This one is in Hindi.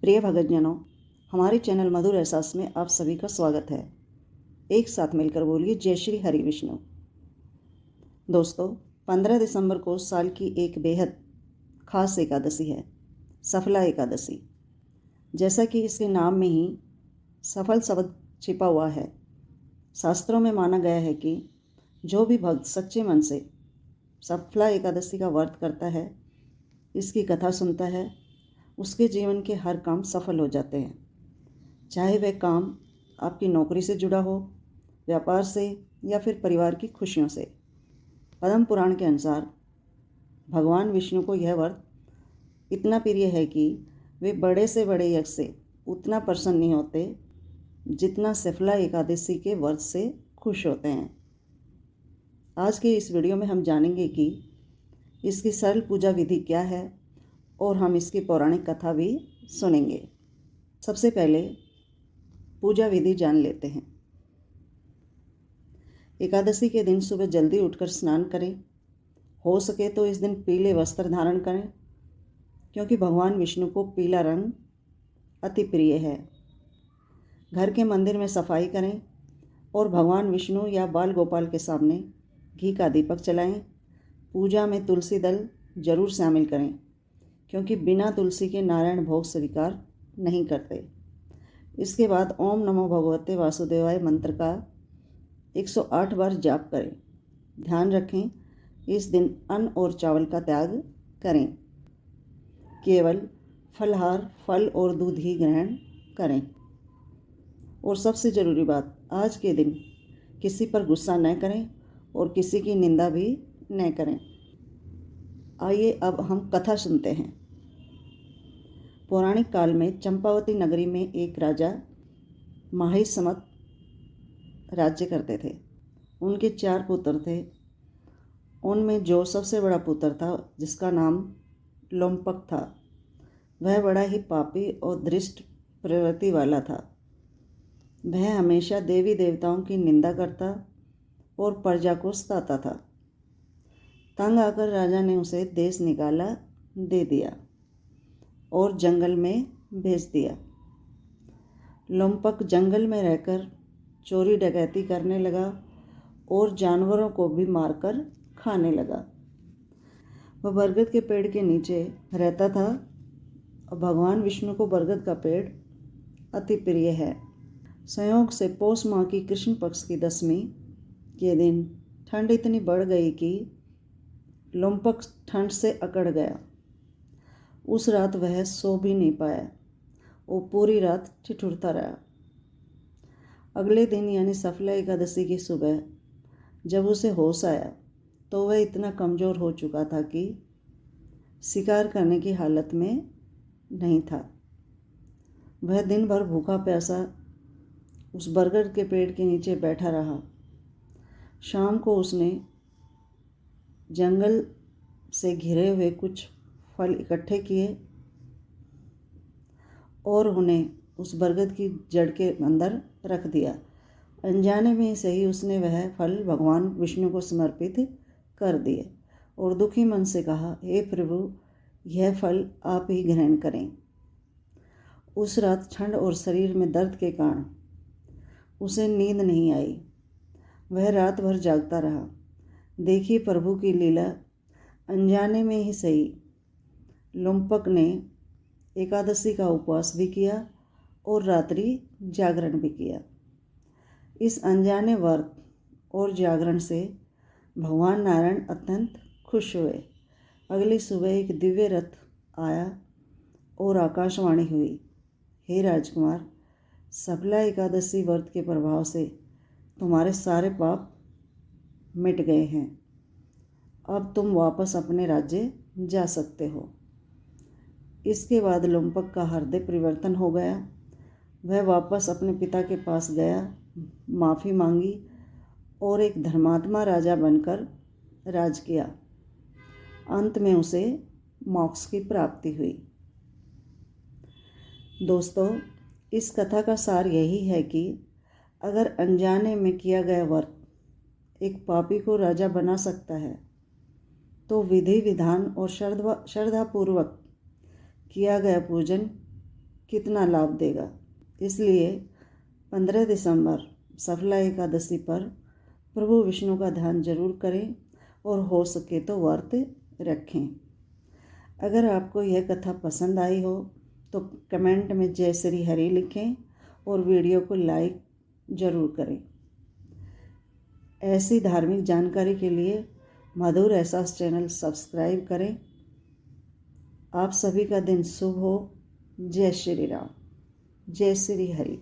प्रिय भगतजनों, हमारे चैनल मधुर एहसास में आप सभी का स्वागत है। एक साथ मिलकर बोलिए जय श्री हरि विष्णु। दोस्तों, 15 दिसंबर को साल की एक बेहद खास एकादशी है, सफला एकादशी। जैसा कि इसके नाम में ही सफल शब्द छिपा हुआ है। शास्त्रों में माना गया है कि जो भी भक्त सच्चे मन से सफला एकादशी का व्रत करता है, इसकी कथा सुनता है, उसके जीवन के हर काम सफल हो जाते हैं। चाहे वह काम आपकी नौकरी से जुड़ा हो, व्यापार से या फिर परिवार की खुशियों से। पद्म पुराण के अनुसार भगवान विष्णु को यह व्रत इतना प्रिय है कि वे बड़े से बड़े यज्ञ से उतना प्रसन्न नहीं होते जितना सफला एकादशी के व्रत से खुश होते हैं। आज के इस वीडियो में हम जानेंगे कि इसकी सरल पूजा विधि क्या है और हम इसकी पौराणिक कथा भी सुनेंगे। सबसे पहले पूजा विधि जान लेते हैं। एकादशी के दिन सुबह जल्दी उठकर स्नान करें। हो सके तो इस दिन पीले वस्त्र धारण करें, क्योंकि भगवान विष्णु को पीला रंग अति प्रिय है। घर के मंदिर में सफाई करें और भगवान विष्णु या बाल गोपाल के सामने घी का दीपक जलाएं। पूजा में तुलसी दल जरूर शामिल करें, क्योंकि बिना तुलसी के नारायण भोग स्वीकार नहीं करते। इसके बाद ओम नमो भगवते वासुदेवाय मंत्र का 108 बार जाप करें। ध्यान रखें, इस दिन अन्न और चावल का त्याग करें। केवल फलहार, फल और दूध ही ग्रहण करें। और सबसे ज़रूरी बात, आज के दिन किसी पर गुस्सा न करें और किसी की निंदा भी न करें। आइए अब हम कथा सुनते हैं। पौराणिक काल में चंपावती नगरी में एक राजा माहिष्मत राज्य करते थे। उनके 4 पुत्र थे। उनमें जो सबसे बड़ा पुत्र था, जिसका नाम लोमपक था, वह बड़ा ही पापी और दृष्ट प्रवृत्ति वाला था। वह हमेशा देवी देवताओं की निंदा करता और प्रजा को सताता था। तंग आकर राजा ने उसे देश निकाला दे दिया और जंगल में भेज दिया। लोमपक जंगल में रहकर चोरी डकैती करने लगा और जानवरों को भी मारकर खाने लगा। वह बरगद के पेड़ के नीचे रहता था और भगवान विष्णु को बरगद का पेड़ अति प्रिय है। संयोग से पौष माह की कृष्ण पक्ष की 10वीं के दिन ठंड इतनी बढ़ गई कि लोमपक ठंड से अकड़ गया। उस रात वह सो भी नहीं पाया और पूरी रात ठिठुरता रहा। अगले दिन यानी सफला एकादशी की सुबह जब उसे होश आया तो वह इतना कमज़ोर हो चुका था कि शिकार करने की हालत में नहीं था। वह दिन भर भूखा प्यासा उस बरगद के पेड़ के नीचे बैठा रहा। शाम को उसने जंगल से घिरे हुए कुछ फल इकट्ठे किए और उन्हें उस बरगद की जड़ के अंदर रख दिया। अनजाने में सही उसने वह फल भगवान विष्णु को समर्पित कर दिए और दुखी मन से कहा, हे प्रभु, यह फल आप ही ग्रहण करें। उस रात ठंड और शरीर में दर्द के कारण उसे नींद नहीं आई। वह रात भर जागता रहा। देखिए प्रभु की लीला, अनजाने में ही सही लोमपक ने एकादशी का उपवास भी किया और रात्रि जागरण भी किया। इस अनजाने व्रत और जागरण से भगवान नारायण अत्यंत खुश हुए। अगली सुबह एक दिव्य रथ आया और आकाशवाणी हुई, हे राजकुमार, सफला एकादशी व्रत के प्रभाव से तुम्हारे सारे पाप मिट गए हैं। अब तुम वापस अपने राज्य जा सकते हो। इसके बाद लोमपक का हृदय परिवर्तन हो गया। वह वापस अपने पिता के पास गया, माफ़ी मांगी और एक धर्मात्मा राजा बनकर राज किया। अंत में उसे मोक्ष की प्राप्ति हुई। दोस्तों, इस कथा का सार यही है कि अगर अनजाने में किया गया व्रत एक पापी को राजा बना सकता है, तो विधि विधान और श्रद्धापूर्वक किया गया पूजन कितना लाभ देगा। इसलिए 15 दिसंबर सफला एकादशी पर प्रभु विष्णु का ध्यान जरूर करें और हो सके तो व्रत रखें। अगर आपको यह कथा पसंद आई हो तो कमेंट में जय श्री हरि लिखें और वीडियो को लाइक ज़रूर करें। ऐसी धार्मिक जानकारी के लिए मधुर एहसास चैनल सब्सक्राइब करें। आप सभी का दिन शुभ हो। जय श्री राम, जय श्री हरि।